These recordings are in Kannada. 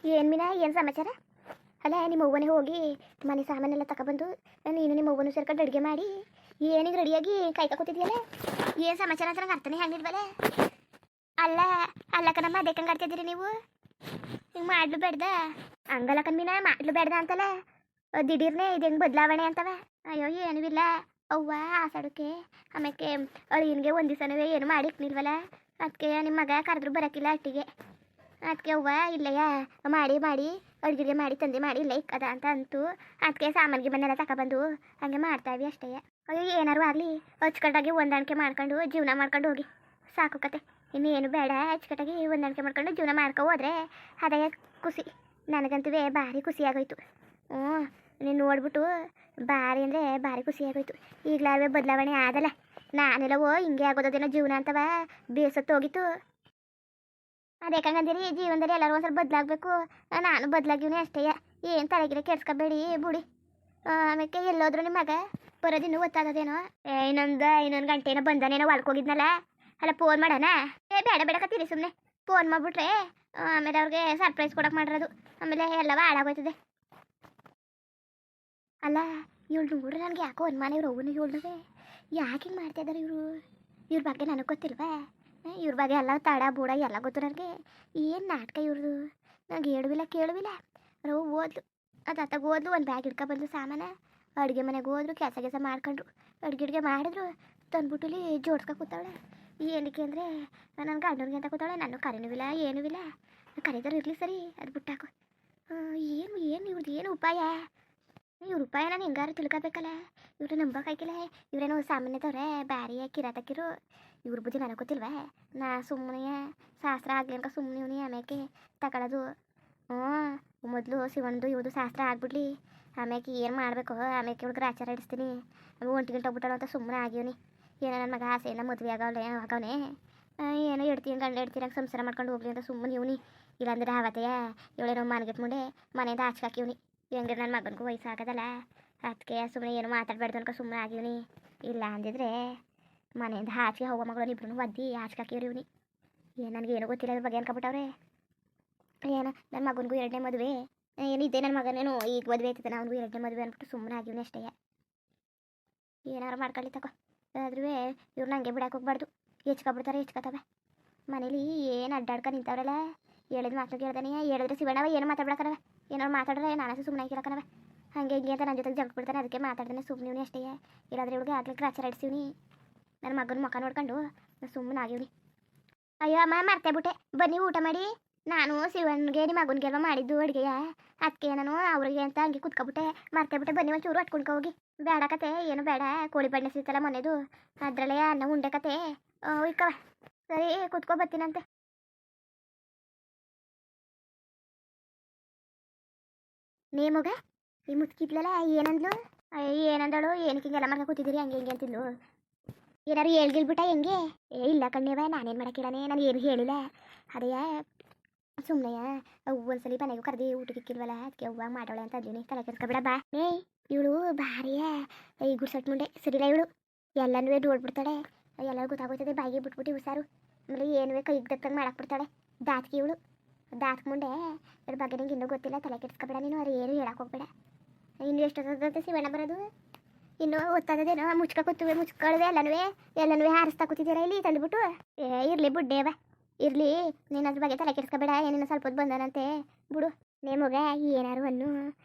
ಏನು ಮೀನಾ, ಏನು ಸಮಾಚಾರ? ಅಲ್ಲ, ನಿಮ್ಮ ಅವ್ವನೇ ಹೋಗಿ ಮನೆ ಸಾಮಾನೆಲ್ಲ ತಗೊಬಂದು ನೀನು ನಿಮ್ಮ ಅವ್ವನು ಸೇರ್ಕೊಂಡು ಅಡುಗೆ ಮಾಡಿ ಏನಿಗೆ ರೆಡಿಯಾಗಿ ಕಾಯ್ಕ ಕೂತಿದ್ಯಲ್ಲ. ಏನು ಸಮಾಚಾರ ಅಂತ ನಂಗೆ ಅರ್ಥನೇ ಹಂಗಿಲ್ವಲ್ಲ. ಅಲ್ಲ ಅಲ್ಲ ಕಣಮ್ಮ, ಅದೇ ಕಂಗೆ ಆಡ್ತಿದ್ದೀರಿ ನೀವು. ಹಿಂಗೆ ಮಾಡ್ಲು ಬೇಡ್ದ ಹಂಗಲ್ಲ ಕಣ್ಮೀನ, ಮಾಡ್ಲು ಬೇಡ್ದ ಅಂತಲ್ಲ. ದಿಢೀರ್ನೆ ಇದು ಹೆಂಗೆ ಬದಲಾವಣೆ ಅಂತವ. ಅಯ್ಯೋ ಏನೂ ಇಲ್ಲ ಅವ್ವ ಆಸಾಡೋಕ್ಕೆ. ಆಮೇಲೆ ಅಳಿಯನ್ಗೆ ಒಂದು ದಿವಸನೂ ಏನು ಮಾಡಿಕ್ನಿಲ್ವಲ್ಲ, ಅದಕ್ಕೆ ನಿಮ್ಮ ಮಗ ಕರೆದ್ರು ಬರೋಕ್ಕಿಲ್ಲ ಅಟ್ಟಿಗೆ. ಅದಕ್ಕೆ ಅವ್ವ ಇಲ್ಲಯ್ಯ ಮಾಡಿ ಮಾಡಿ ಅಡುಗೆ ಮಾಡಿ ತಂದೆ ಮಾಡಿ ಇಲ್ಲ ಇಕ್ಕದ ಅಂತ ಅಂತು. ಅದಕ್ಕೆ ಸಾಮಾನಿಗೆ ಬಂದೆಲ್ಲ ತಗೊಬಂದು ಹಂಗೆ ಮಾಡ್ತಾಯಿವಿ ಅಷ್ಟೇ. ಅಯ್ಯೋ ಏನಾರು ಆಗಲಿ ಅಚ್ಚುಕಟ್ಟಾಗಿ ಹೊಂದಾಣಿಕೆ ಮಾಡ್ಕೊಂಡು ಜೀವನ ಮಾಡ್ಕೊಂಡು ಹೋಗಿ ಸಾಕು ಕತೆ. ಇನ್ನೇನು ಬೇಡ, ಅಚ್ಚುಕಟ್ಟಾಗಿ ಹೊಂದಾಣಿಕೆ ಮಾಡ್ಕೊಂಡು ಜೀವನ ಮಾಡ್ಕೊ ಹೋದ್ರೆ ಅದೇ ಖುಷಿ. ನನಗಂತೂ ಭಾರಿ ಖುಷಿಯಾಗೋಯ್ತು. ನೀನು ನೋಡ್ಬಿಟ್ಟು ಭಾರಿ ಅಂದರೆ ಭಾರಿ ಖುಷಿಯಾಗೋಯ್ತು. ಈಗಲಾವೆ ಬದಲಾವಣೆ ಆದಲ್ಲ. ನಾನೆಲ್ಲವೋ ಹಿಂಗೆ ಆಗೋದೇನೋ ಜೀವನ ಅಂತವ ಬೇಸತ್ತು ಹೋಗಿತ್ತು. ಅದೇಕಂಗಂದಿರಿ ಜೀವನದಲ್ಲಿ ಎಲ್ಲರೂ ಒಂದ್ಸಲ ಬದಲಾಗಬೇಕು. ನಾನು ಬದಲಾಗಿವ್ನಿ ಅಷ್ಟೇ. ಏನು ತಲೆಗಿರ ಕೆಡ್ಸ್ಕೊಬೇಡಿ ಬುಡಿ. ಆಮೇಲೆ ಎಲ್ಲೋದ್ರು ನಿಮ್ಮ ಮಗ ಬರೋದಿನ್ನೂ ಗೊತ್ತಾಗೋದೇನೋ. ಇನ್ನೊಂದು ಗಂಟೆನೋ ಬಂದಾನೇನೋ ಹೊಲ್ಕೋಗಿದ್ನಲ್ಲ. ಅಲ್ಲ ಫೋನ್ ಮಾಡೋಣ? ಬೇಡ ಬೇಡ ಕತ್ತೀರಿ ಸುಮ್ಮನೆ. ಫೋನ್ ಮಾಡಿಬಿಟ್ರೆ ಆಮೇಲೆ ಅವ್ರಿಗೆ ಸರ್ಪ್ರೈಸ್ ಕೊಡೋಕೆ ಮಾಡಿರೋದು, ಆಮೇಲೆ ಎಲ್ಲವ ಹಾಳಾಗೋಯ್ತದೆ. ಅಲ್ಲ ಇವಳು ನೋಡ್ರಿ, ನನಗೆ ಯಾಕೋ ಅನುಮಾನ. ಇವ್ರು ಅವನು ಇವಳುವೆ ಯಾಕೆ ಹಿಂಗೆ ಮಾಡ್ತಾಯಿದ್ದಾರೆ ಇವರು? ಇವ್ರ ಬಗ್ಗೆ ನನಗೆ ಗೊತ್ತಿಲ್ವಾ? ಇವ್ರ ಬಗ್ಗೆ ಎಲ್ಲ ತಡ ಬೂಡ ಎಲ್ಲ ಗೊತ್ತು ನನಗೆ. ಏನು ನಾಟಕ ಇವ್ರದು ನನಗೆ ಹೇಳುವಿಲ್ಲ ಕೇಳುವಿಲ್ಲ. ನಾವು ಓದ್ಲು ಅದು ಓದ್ಲು ಒಂದು ಬ್ಯಾಗ್ ಹಿಡ್ಕೊಬಂದು ಸಾಮಾನು ಅಡುಗೆ ಮನೆಗೆ ಹೋದ್ರು, ಕೆಲಸ ಮಾಡ್ಕೊಂಡ್ರು, ಅಡುಗೆ ಮಾಡಿದ್ರು, ತಂದ್ಬಿಟ್ಟುಲಿ ಜೋಡ್ಸ್ಕೊ ಕೂತಾವಳೆ. ಏನಕ್ಕೆ ಅಂದರೆ ನನ್ನ ಗಂಡನಿಗೆ ಅಂತ ಕೂತಾವಳೆ. ನಾನು ಕರೆನೂ ಏನೂ ಇಲ್ಲ. ಕರೀತಾರೆ ಇರಲಿ ಸರಿ, ಅದು ಬಿಟ್ಟಾಕು. ಏನು ಇವ್ರದ್ದು ಏನು ಉಪಾಯ? ಇವ್ರ ಉಪಾಯ ನಾನು ಹೆಂಗಾರು ತಿಳ್ಕೊಬೇಕಲ್ಲ. ಇವ್ರು ನಂಬಕಾಯ್ಕಿಲ್ಲ. ಇವರೇನೋ ಸಾಮಾನ್ಯದವ್ರೆ ಬ್ಯಾರಿ ಕಿರಾತಕ್ಕಿರು. ಇವ್ರ ಬುದ್ಧಿ ನನಗೆ ಗೊತ್ತಿಲ್ವ? ನಾ ಸುಮ್ಮನೆ ಶಾಸ್ತ್ರ ಆಗಲಿ ಅನ್ಕ ಸುಮ್ಮನೆ ಇವನಿ ಆಮೇಲೆ ತಗೊಳ್ಳೋದು. ಮೊದಲು ಶಿವಣ್ದು ಇವ್ದು ಶಾಸ್ತ್ರ ಆಗ್ಬಿಡ್ಲಿ, ಆಮೇಲೆ ಏನು ಮಾಡಬೇಕು, ಆಮೇಲೆ ಇವ್ರಿಗೆ ಆಚಾರ ಇಡಿಸ್ತೀನಿ. ಆಮೇಲೆ ಒಂಟಿ ಗಂಟೆ ಹೋಗ್ಬಿಟ್ಟಳು ಅಂತ ಸುಮ್ಮನೆ ಆಗಿವ್ನಿ. ಏನೋ ನನ್ನ ಮಗ ಆಸೆಯಿಂದ ಮದುವೆ ಆಗವನೆ. ಏನೋ ಎಡ್ತೀನಿ ಗಂಡ ಎಡ್ತೀರಂಗೆ ಸಂಸಾರ ಮಾಡ್ಕೊಂಡು ಹೋಗ್ಲಿ ಅಂತ ಸುಮ್ಮನೆ ಇವನಿ. ಇಲ್ಲಾಂದ್ರೆ ಆವತ್ತೆಯ ಇವಳೇನೋ ಮನೆಗೆತ್ಮುಂಡೆ ಮನೆಯಿಂದ ಆಚೆಗಾಕಿವ್ನಿ. ಹೆಂಗೆ ನನ್ನ ಮಗನಿಗೂ ವಯಸ್ಸಾಗೋದಲ್ಲ, ಅದಕ್ಕೆ ಸುಮ್ಮನೆ ಏನು ಮಾತಾಡಬಾರ್ದು ಅನ್ಕೊ ಸುಮ್ಮನೆ ಆಗಿವ್ನಿ. ಇಲ್ಲ ಅಂದಿದ್ರೆ ಮನೆಯಿಂದ ಆಚೆಗೆ ಹೋಗೋ ಮಗಳು ಇಬ್ರು ಒದ್ದಿ ಆಚೆಗಾಕಿವ್ರಿ ಇವನಿ. ನನಗೇನು ಗೊತ್ತಿಲ್ಲ ಅದ್ರ ಬಗ್ಗೆ ಅನ್ಕೊಬಿಟ್ಟವ್ರೆ. ಏನು ನನ್ನ ಮಗನಿಗೂ 2ನೇ ಮದುವೆ ಏನಿದೆ, ನನ್ನ ಮಗನೇನು ಈಗ ಮದುವೆ ಆಯ್ತದೆ, ಅವನಿಗೂ 2ನೇ ಮದುವೆ ಅಂದ್ಬಿಟ್ಟು ಸುಮ್ಮನೆ ಆಗಿವ್ನಿ ಅಷ್ಟೇ. ಏನಾರು ಮಾಡ್ಕೊಳ್ಳಿ ತಗೋ. ಆದ್ರೂ ಇವ್ರನ್ನ ಹಂಗೆ ಬಿಡಕ್ಕೆ ಹೋಗ್ಬಾರ್ದು. ಹೆಚ್ಕೊಬಿಡ್ತಾರೆ, ಹೆಚ್ಕೊತವೆ. ಮನೇಲಿ ಏನು ಅಡ್ಡಾಡ್ಕೊಂಡು ನಿಂತವ್ರಲ್ಲ. ಹೇಳಿದ ಮಾತು ಕೇಳ್ದಾನೆ. ಹೇಳಿದ್ರೆ ಶಿವಣ್ಣವ ಏನು ಮಾತಾಡ್ಬಿಡಕನವ. ಏನಾರು ಮಾತಾಡ್ರೆ ನಾನು ಸುಮ್ಮನೆ ಆಗಿರಕನವ. ಹಾಗೆ ಹಿಂಗೆ ಅಂತ ನನ್ನ ಜೊತೆಗೆ ಜಗ್ ಬಿಡ್ತಾನೆ. ಅದಕ್ಕೆ ಮಾತಾಡ್ದಾನೆ ಸುಮ್ಮನೆ ಅಷ್ಟೇ. ಇಲ್ಲಾಂದ್ರೆ ಇವಳಿಗೆ ಆಗ್ಲಿಕ್ಕೆ ಆಚಾರ ಇಡ್ಸಿವ್ನಿ. ನನ್ನ ಮಗನ ಮುಖ ನೋಡ್ಕೊಂಡು ಸುಮ್ಮನೆ ಆಗಿವ್ನಿ. ಅಯ್ಯೋ ಅಮ್ಮ ಮರ್ತೇ ಬಿಟ್ಟೆ, ಬನ್ನಿ ಊಟ ಮಾಡಿ. ನಾನು ಶಿವನ್ಗೆ ನಿಮ್ಮ ಮಗನಿಗೆ ಅಲ್ವ ಮಾಡಿದ್ದು ಅಡುಗೆಯ, ಅದಕ್ಕೆ ನಾನು ಅವ್ರಿಗೆ ಅಂತ ಹಂಗೆ ಕುತ್ಕೊಬಿಟ್ಟೆ, ಮರ್ತೇ ಬಿಟ್ಟೆ. ಬನ್ನಿ ಒಂಚೂರು ಹಟ್ಕೊಂಡ್ಕೊ ಹೋಗಿ. ಬೇಡ ಕತೆ, ಏನು ಬೇಡ. ಕೋಳಿ ಬಣ್ಣೆ ಸಿಗ್ತಲ್ಲ ಮೊನ್ನೆದು, ಅದರಲ್ಲೇ ಅನ್ನ ಉಂಡೆ ಕತೆ ಇಕ್ಕವ. ಸರಿ ಕುತ್ಕೊ ಬರ್ತೀನಂತೆ. ನೀ ಮಗ ಈ ಮುಚ್ಕಿದ್ಲಲ್ಲ ಏನಂದ್ಲು? ಏನಂದಳು? ಏನಕ್ಕೆ ಹಿಂಗೆಲ್ಲ ಮಾಡ್ಕೊ ಕೂತಿದ್ದೀರಿ ಹಂಗೆ ಹಿಂಗೆ ಅಂತಿದ್ಲು. ಏನಾರು ಹೇಳ್ಗಿಲ್ಬಿಟ್ಟ ಹೆಂಗೆ? ಇಲ್ಲ ಕಣ್ಣೇವ, ನಾನೇನು ಮಾಡೋಕ್ಕಿಲ್ಲಾನೆ, ನಾನು ಏನು ಹೇಳಿಲ್ಲ. ಅದೇ ಸುಮ್ಮನೆಯ ಒಂದ್ಸಲಿ ಮನೆಗೂ ಕರೆದಿ ಊಟಕ್ಕೆ ಇಕ್ಕಿಲ್ವಲ್ಲ, ಅದಕ್ಕೆ ಅವ್ವ ಮಾಡೋಳೆ ಅಂತ ಅದ್ಲೀನಿ. ತಲೆ ಕೆಡ್ಸ್ಕೊಬೇಡ ಬಾ. ಇವಳು ಭಾರಿಯ ಈ ಗುಡ್ಸಟ್ ಮುಂಡೆ ಸರಿಲ್ಲ ಇವಳು. ಎಲ್ಲನೂ ನೋಡ್ಬಿಡ್ತಾಳೆ, ಎಲ್ಲರೂ ಗೊತ್ತಾಗೋಯ್ತದೆ. ಬಾಯಿಗೆ ಬಿಟ್ಬಿಟ್ಟು ಹುಷಾರು. ಆಮೇಲೆ ಏನುವೆ ಕೈಗೆ ದಕ್ಕಂಗೆ ಮಾಡಾಕ್ಬಿಡ್ತಾಳೆ. ದಾತ್ಕಿ ಇವಳು, ದಾತ್ಕ ಮುಂಡೆ. ಇದ್ರ ಬಗ್ಗೆ ನಿಂಗೆ ಇನ್ನೂ ಗೊತ್ತಿಲ್ಲ, ತಲೆ ಕೆಡ್ಸ್ಕೊಬೇಡ ನೀನು. ಅದು ಏನು ಹೇಳಕ್ಕೆ ಹೋಗ್ಬೇಡ. ಇನ್ನು ಎಷ್ಟೊತ್ತಂತೆ ಶಿವಣ್ಣ ಬರೋದು? ಇನ್ನೂ ಗೊತ್ತಾಗದೇನೋ. ಮುಚ್ಕೊಳ್ವೆ ಎಲ್ಲನೂ ಹಾರಿಸ್ತಾ ಕೂತಿದ್ದೀರಾ ಇಲ್ಲಿ ತಂದುಬಿಟ್ಟು. ಇರಲಿ ಬುಡ್ಡೇವ, ಇರಲಿ. ನೀನು ಅದ್ರ ಬಗ್ಗೆ ತಲೆ ಕೆಡ್ಸ್ಕೊಬೇಡ. ಏನಿನ್ನ ಸ್ವಲ್ಪ ಹೊತ್ತು ಬಂದಾನಂತೆ ಬಿಡು. ನೇ ಮಗ ಏನಾರು ಅನ್ನು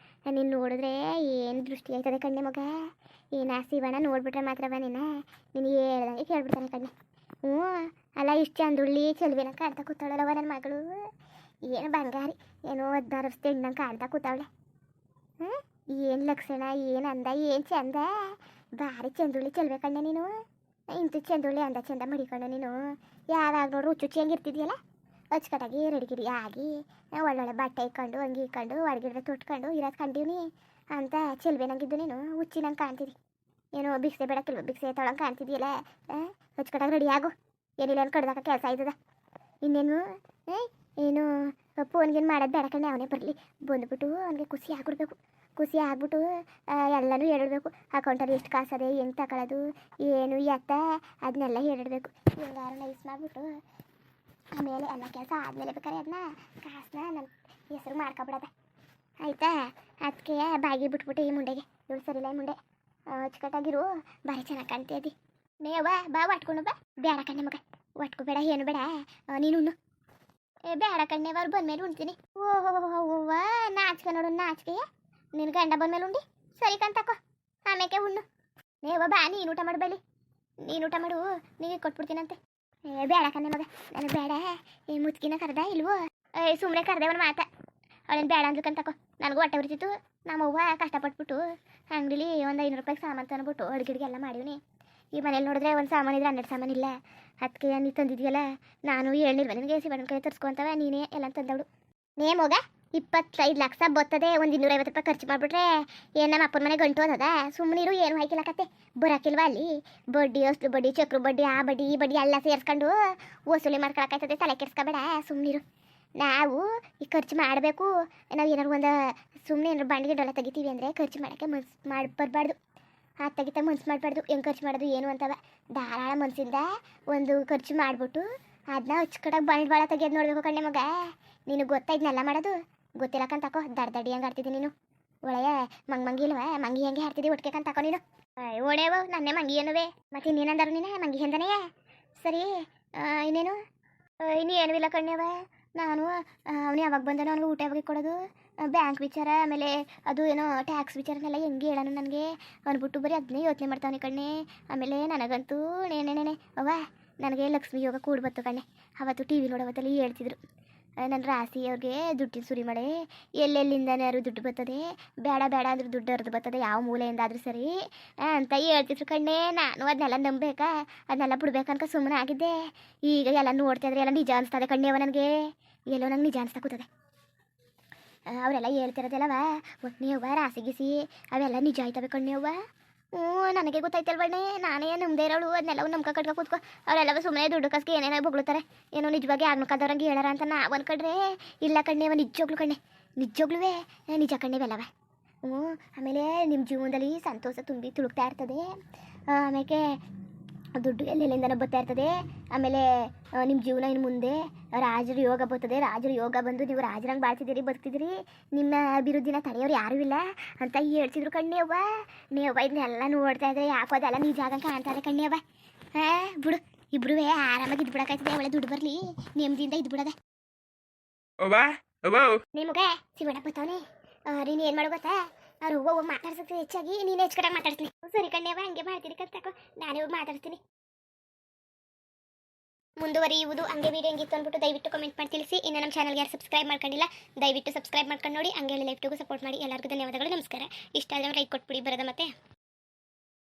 ನೀನು ನೋಡಿದ್ರೆ ಏನು ದೃಷ್ಟಿ ಆಯ್ತದೆ ಕಣ್ಣೆ ಮಗ. ಏನು ಶಿವಣ್ಣ ನೋಡ್ಬಿಟ್ರೆ ಮಾತ್ರವ ನೀನು ಹೇಳ್ದಂಗೆ ಕೇಳ್ಬಿಡ್ತಾನೆ ಕಣ್ಣೆ. ಅಲ್ಲ ಇಷ್ಟು ಚಂದುಳ್ಳಿ ಚೆಲುವಿನ ಕಾಣ್ತಾ ಕೂತಾಳಲ್ಲವ ನನ್ನ ಮಗಳು. ಏನು ಬಂಗಾರಿ, ಏನೋ 16 ವರ್ಷದ ಹೆಣ್ಣಂಗೆ ಕಾಣ್ತಾ ಕೂತಾವಳೆ. ಏನು ಲಕ್ಷಣ, ಏನು ಅಂದ, ಏನು ಚಂದ. ಭಾರಿ ಚಂದುಳ್ಳಿ ಚೆಲ್ವೆ ಕಣ್ಣೆ ನೀನು. ಇಂಥ ಚಂದುಳ್ಳಿ ಅಂದ ಚಂದ ಮಡಿಕೊಂಡೆ ನೀನು. ಯಾವಾಗ ನೋಡ್ರು ಹುಚ್ಚುಚ್ಚಿ ಹಂಗೆ ಇರ್ತಿದ್ಯಲ್ಲ. ಅಚ್ಚುಕಟ್ಟಾಗಿ ರೆಡಿಗಿರಿ ಆಗಿ ಒಳ್ಳೊಳ್ಳೆ ಬಟ್ಟೆ ಇಕ್ಕೊಂಡು ಅಂಗಿ ಇಕ್ಕೊಂಡು ಒಳಗಿಡ್ರೆ ತೊಟ್ಕೊಂಡು ಇರೋದು ಕಂಡೀವ್ನಿ ಅಂತ ಚೆಲ್ವೆನಂಗಿದ್ದು ನೀನು. ಹುಚ್ಚಿ ನಂಗೆ ಕಾಣ್ತಿದ್ದಿ. ಏನೋ ಭಿಕ್ಷೆ ಬೇಡಕ್ಕಿಲ್ವ, ಭಿಕ್ಷೆ ತೊಳಂಗೆ ಕಾಣ್ತಿದ್ಯಲ್ಲ. ಅಚ್ಚುಕಟ್ಟಾಗಿ ರೆಡಿ ಆಗು. ಏನಿಲ್ಲ ಅಂತ ಕಡ್ದಾಕ ಕೆಲಸ ಆಯ್ತದ. ಇನ್ನೇನು ಏನು ಫೋನ್ಗೇನು ಮಾಡೋದು ಬೇಡ ಕಣ್ಣೆ. ಅವನೇ ಬರಲಿ, ಬಂದುಬಿಟ್ಟು ಅವನಿಗೆ ಖುಷಿ ಆಗ್ಬಿಡ್ಬೇಕು. ಖುಷಿ ಆಗ್ಬಿಟ್ಟು ಎಲ್ಲನೂ ಹೇಳಿಡ್ಬೇಕು. ಅಕೌಂಟಲ್ಲಿ ಎಷ್ಟು ಕಾಸದೆ, ಹೆಂಗೆ ತಗೊಳ್ಳೋದು, ಏನು ಎತ್ತ ಅದನ್ನೆಲ್ಲ ಹೇಳಿಡ್ಬೇಕು. ಹೆಂಗಾರು ನೈಸ್ ಮಾಡಿಬಿಟ್ಟು ಆಮೇಲೆ ಎಲ್ಲ ಕೆಲಸ ಆದಮೇಲೆ ಬೇಕಾದ್ರೆ ಅದನ್ನ ಕಾಸನ್ನ ನನ್ನ ಹೆಸರು ಮಾಡ್ಕೊಬಿಡೋದ ಆಯಿತಾ. ಅದಕ್ಕೆ ಬಾಗಿ ಬಿಟ್ಬಿಟ್ಟು ಈ ಮುಂಡೆಗೆ ಇವಳು ಸರಿಲ್ಲ ಈ ಮುಂಡೆ ಅಚ್ಚುಕಟ್ಟಾಗಿರು, ಭಾರಿ ಚೆನ್ನಾಗಿ ಕಾಣ್ತೀಯದಿ. ನೇವ ಬಾ ಒಟ್ಕೊಂಡು ಬಾ. ಬೇಡ ಕಣ್ಣೆ ಮಗ, ಒಟ್ಕೊ ಬೇಡ ಏನು ಬೇಡ, ನೀನು ಉಣ್ಣು. ಬೇಡ ಕಣ್ಣೆ ಅವ್ರು ಬಂದ್ಮೇಲೆ ಉಣ್ತೀನಿ. ಓಹೋವ ನಾಚಿಕೆ ನೋಡು ನಾಚಿಕೆ, ನಿನ್ನ ಗಂಡ ಬಂದ್ಮೇಲೆ ಉಂಡಿ ಸರಿ ಕಂತಕೋ, ಆಮೇಲೆ ಉಣ್ಣು. ನೇವ ಬಾ ನೀನು ಊಟ ಮಾಡು, ಬಲಿ ನೀನು ಊಟ ಮಾಡು, ನೀನು ಕೊಟ್ಬಿಡ್ತೀನಂತೆ. ಬೇಡ ಕಣ್ಣೆ ಮಗ, ನನಗೆ ಬೇಡ. ಈ ಮುಚ್ಕಿನ ಕರೆದ ಇಲ್ವೋ, ಸುಮ್ಮನೆ ಕರೆದೆ ಒಂದು ಮಾತ, ಅವಳೇನು ಬೇಡ ಅಂದ್ಲಕ್ಕಂತಕೋ. ನನಗೂ ಹೊಟ್ಟೆ ಉರಿತಿತ್ತು, ನಮ್ಮವ್ವ ಕಷ್ಟಪಟ್ಬಿಟ್ಟು ಅಂಗಡಿಲಿ ಒಂದು 500 ರೂಪಾಯಿಗೆ ಸಾಮಾನು ತಂದ್ಬಿಟ್ಟು ಅಡುಗೆಗೆ ಎಲ್ಲ ಮಾಡಿವ್ನಿ. ಈ ಮನೇಲಿ ನೋಡಿದ್ರೆ ಒಂದು ಸಾಮಾನು ಇದ್ರೆ 12 ಸಾಮಾನು ಇಲ್ಲ. ಅದಕ್ಕೆ ನೀ ತಂದಿದ್ಯಲ್ಲ, ನಾನು ಹೇಳಿಲ್ವ ನಿನಗೆ ಶಿವಣ್ಣನ ಕೈ ತರಿಸ್ಕೊಂತವ, ನೀನೇ ಎಲ್ಲ ತಂದವಳು. ನೇಮೋಗ 25 ಲಕ್ಷ ಬರ್ತದೆ, ಒಂದು 250 ರೂಪಾಯಿ ಖರ್ಚು ಮಾಡಿಬಿಟ್ರೆ ಏನು ನಮ್ಮ ಅಪ್ಪನ ಮನೆ ಗಂಟು ಅದ. ಸುಮ್ಮನಿರು, ಏನು ಹಾಕಿಲ್ಲಕತ್ತೆ ಬರೋಕಿಲ್ವ ಅಲ್ಲಿ. ಬಡ್ಡಿ ಅಷ್ಟು ಬಡ್ಡಿ, ಚಕ್ರ ಬಡ್ಡಿ, ಆ ಬಡ್ಡಿ ಈ ಬಡ್ಡಿ ಎಲ್ಲ ಸೇರಿಸ್ಕೊಂಡು ವಸೂಲಿ ಮಾಡ್ಕೊಳಕಾಯ್ತದೆ. ತಲೆ ಕೆಡ್ಸ್ಕೊಬೇಡ, ಸುಮ್ಮನಿರು. ನಾವು ಈ ಖರ್ಚು ಮಾಡಬೇಕು. ನಾವು ಏನಾದ್ರು ಒಂದು ಸುಮ್ಮನೆ ಏನಾದ್ರು ಬಾಂಡಿಗೆ ಡೊಲ ತೆಗಿತೀವಿ ಅಂದರೆ ಖರ್ಚು ಮಾಡೋಕ್ಕೆ ಮಾಡಿ ಬರಬಾರ್ದು. ಆ ತೆಗಿತಾ ಮನ್ಸು ಮಾಡಬಾರ್ದು. ಹೆಂಗೆ ಖರ್ಚು ಮಾಡೋದು ಏನು ಅಂತವ ಧಾರಾಳ ಮನಸ್ಸಿಂದ ಒಂದು ಖರ್ಚು ಮಾಡಿಬಿಟ್ಟು ಅದನ್ನ ಹಚ್ಕಟಾಗಿ ಬಂಡವಾಳ ತೆಗಿಯೋದು ನೋಡಬೇಕು ಕಣ್ಣೆ ಮಗ. ನಿನಗೆ ಗೊತ್ತಾ ಇದನ್ನೆಲ್ಲ ಮಾಡೋದು? ಗೊತ್ತಿಲ್ಲಕ್ಕಂತಕೋ, ದಡ್ಡಿ ಹಂಗೆ ಆಡ್ತಿದ್ದಿ ನೀನು. ಒಳ್ಳೆಯ ಮಂಗಿ ಇಲ್ವ, ಮಂಗಿ ಹೆಂಗೆ ಆಡ್ತಿದ್ದಿ ಒಟ್ಟಿಗೆ ಕಂತಕೋ ನೀನು. ಓಡೇವ ನನ್ನೇ ಮಂಗಿ ಏನವೇ, ಮತ್ತೆ ಇನ್ನೇನಂದರು ನೀನು ಮಂಗಿ ಎಂದನೇ. ಸರಿ ಇನ್ನೇನು ಇನ್ನು ಏನೂ ಇಲ್ಲ ಕಣ್ಣೆವ. ನಾನು ಅವನು ಯಾವಾಗ ಬಂದನೋ ಅವ್ನಿಗೆ ಊಟ ಯಾವಾಗ ಕೊಡೋದು, ಬ್ಯಾಂಕ್ ವಿಚಾರ, ಆಮೇಲೆ ಅದು ಏನೋ ಟ್ಯಾಕ್ಸ್ ವಿಚಾರನೆಲ್ಲ ಹೆಂಗೆ ಹೇಳೋಣ ನನಗೆ ಅಂದ್ಬಿಟ್ಟು ಬರೀ ಅದನ್ನೇ ಯೋಚನೆ ಮಾಡ್ತಾವನಿ ಕಣ್ಣೆ. ಆಮೇಲೆ ನನಗಂತೂ ನೇಣೆ ಅವ್ವ ನನಗೆ ಲಕ್ಷ್ಮಿ ಯೋಗ ಕೂಡಿ ಬತ್ತು ಕಣ್ಣೆ. ಅವತ್ತು ಟಿ ವಿ ನೋಡೋವತ್ತಲ್ಲಿ ಹೇಳ್ತಿದ್ರು, ನನ್ನ ರಾಶಿ ಅವ್ರಿಗೆ ದುಡ್ಡಿನ ಸುರಿ ಮಾಡಿ ಎಲ್ಲೆಲ್ಲಿಂದನಾರು ದುಡ್ಡು ಬರ್ತದೆ, ಬೇಡ ಬೇಡ ಅಂದ್ರೆ ದುಡ್ಡು ಹರಿದು ಬರ್ತದೆ, ಯಾವ ಮೂಲೆಯಿಂದ ಆದರೂ ಸರಿ ಅಂತ ಹೇಳ್ತಿದ್ರು ಕಣ್ಣೆ. ನಾನು ಅದನ್ನೆಲ್ಲ ನಂಬೇಕಾ, ಅದನ್ನೆಲ್ಲ ಬಿಡ್ಬೇಕನ್ಕ ಸುಮ್ಮನೆ ಆಗಿದ್ದೆ. ಈಗ ಎಲ್ಲ ನೋಡ್ತಾ ಇದ್ರೆ ಎಲ್ಲ ನಿಜ ಅನಿಸ್ತದೆ ಕಣ್ಣೆವ ನನಗೆ, ಎಲ್ಲೋ ನಂಗೆ ನಿಜ ಅನಿಸ್ತಾ ಕೂತದೆ. ಅವರೆಲ್ಲ ಹೇಳ್ತಿರೋದಲ್ಲವ ಒಟ್ನೆಯವ್ವ ರಾಸಿ ಗೀಸಿ ಅವೆಲ್ಲ ನಿಜ ಆಯ್ತವೆ ಕಣ್ಣೆವ್ವ. ನನಗೆ ಗೊತ್ತಾಯ್ತಲ್ವಣ್ಣೆ, ನಾನೇ ನಮ್ಮದೇ ಇರೋಳು. ಅದನ್ನೆಲ್ಲ ನಂಬ್ಕ ಕಟ್ಕೊ ಕೂತ್ಕೊ. ಅವರೆಲ್ಲವ ಸುಮ್ಮನೆ ದುಡ್ಡು ಕಸ್ಗೆ ಏನೇನೋ ಬೊಗಳ್ತಾರೆ, ಏನೋ ನಿಜವಾಗಿ ಆಗ್ನಕ್ಕದವ್ರಂಗೆ ಹೇಳಾರ ಅಂತ ನಾವು ಅನ್ಕೊಂಡ್ರೆ ಇಲ್ಲ ಕಣ್ಣೆವ, ನಿಜವಾಗ್ಲು ಕಣ್ಣೆ, ನಿಜವಾಗ್ಲೂ ನಿಜ ಕಣ್ಣೆವೆಲ್ಲವ. ಆಮೇಲೆ ನಿಮ್ಮ ಜೀವನದಲ್ಲಿ ಸಂತೋಷ ತುಂಬಿ ತುಳುಕ್ತಾ ಇರ್ತದೆ. ಆಮೇಲೆ ದುಡ್ಡು ಎಲ್ಲೆಲ್ಲಿಂದನೂ ಬರ್ತಾ ಇರ್ತದೆ. ಆಮೇಲೆ ನಿಮ್ಮ ಜೀವನ ಇನ್ನು ಮುಂದೆ ರಾಜರು ಯೋಗ ಬರ್ತದೆ. ರಾಜರು ಯೋಗ ಬಂದು ನೀವು ರಾಜರಂಗೆ ಬಾಳ್ತಿದ್ದೀರಿ, ಬದುಕ್ತಿದ್ದೀರಿ, ನಿಮ್ಮ ಅಭಿವೃದ್ಧಿನ ತಡೆಯೋರು ಯಾರೂ ಇಲ್ಲ ಅಂತ ಹೇಳ್ತಿದ್ರು ಕಣ್ಣೆವ್ವ. ನೀವ್ವ ಇದನ್ನೆಲ್ಲ ನೋಡ್ತಾ ಇದ್ರೆ ಯಾಕೋ ಅದೆಲ್ಲ ನಿಜ ಆಗಂಗೆ ಕಾಣ್ತಾರೆ ಕಣ್ಣೆವ್ವ. ಬಿಡು, ಇಬ್ರು ಆರಾಮಾಗಿ ಇದ್ಬಿಡಕಾಯ್ತದೆ. ಒಳ್ಳೆ ದುಡ್ಡು ಬರಲಿ, ನೆಮ್ಮದಿಯಿಂದ ಇದ್ಬಿಡದೆ. ನಿಮಗೆ ಶಿವಣ್ಣ ಬರ್ತಾವನೆ, ನೀನು ಏನು ಮಾಡೋ ಗೊತ್ತಾ, ಅವ್ರು ಹೋಗಿ ಮಾತಾಡ್ಸಕ್ಕೆ ಹೆಚ್ಚಾಗಿ ನೀನು ಹೆಚ್ಚು ಮಾತಾಡ್ತೀನಿ. ಸರಿ ಕಣ್ಣೆವ್ವ, ಹಂಗೆ ಮಾಡ್ತೀನಿ ಕತ್ತಕೋ, ನಾನೇ ಹೋಗಿ ಮಾತಾಡ್ತೀನಿ. ಮುಂದುವರಿಯುವುದು ಹಂಗೆ ವೀಡಿಯೋ ಹೆಂಗಿತ್ತು ಅಂದ್ಬಿಟ್ಟು ದಯವಿಟ್ಟು ಕಮೆಂಟ್ ಮಾಡಿ ತಿಳಿಸಿ. ಇನ್ನು ನಮ್ಮ ಚಾನಲ್ಗೆ ಯಾರು ಸಬ್ಸ್ಕ್ರೈಬ್ ಮಾಡ್ಕೊಂಡಿಲ್ಲ ದಯವಿಟ್ಟು ಸಬ್ಸ್ಕ್ರೈಬ್ ಮಾಡ್ಕೊಂಡು ನೋಡಿ. ಹಂಗೆ ಲೈಫ್ಟಿಗೂ ಸಪೋರ್ಟ್ ಮಾಡಿ. ಎಲ್ಲರಿಗೂ ಧನ್ಯವಾದಗಳು, ನಮಸ್ಕಾರ. ಇಷ್ಟ ಆದರೆ ಲೈಕ್ ಕೊಟ್ಬಿಡಿ ಬರೋದ ಮತ್ತೆ.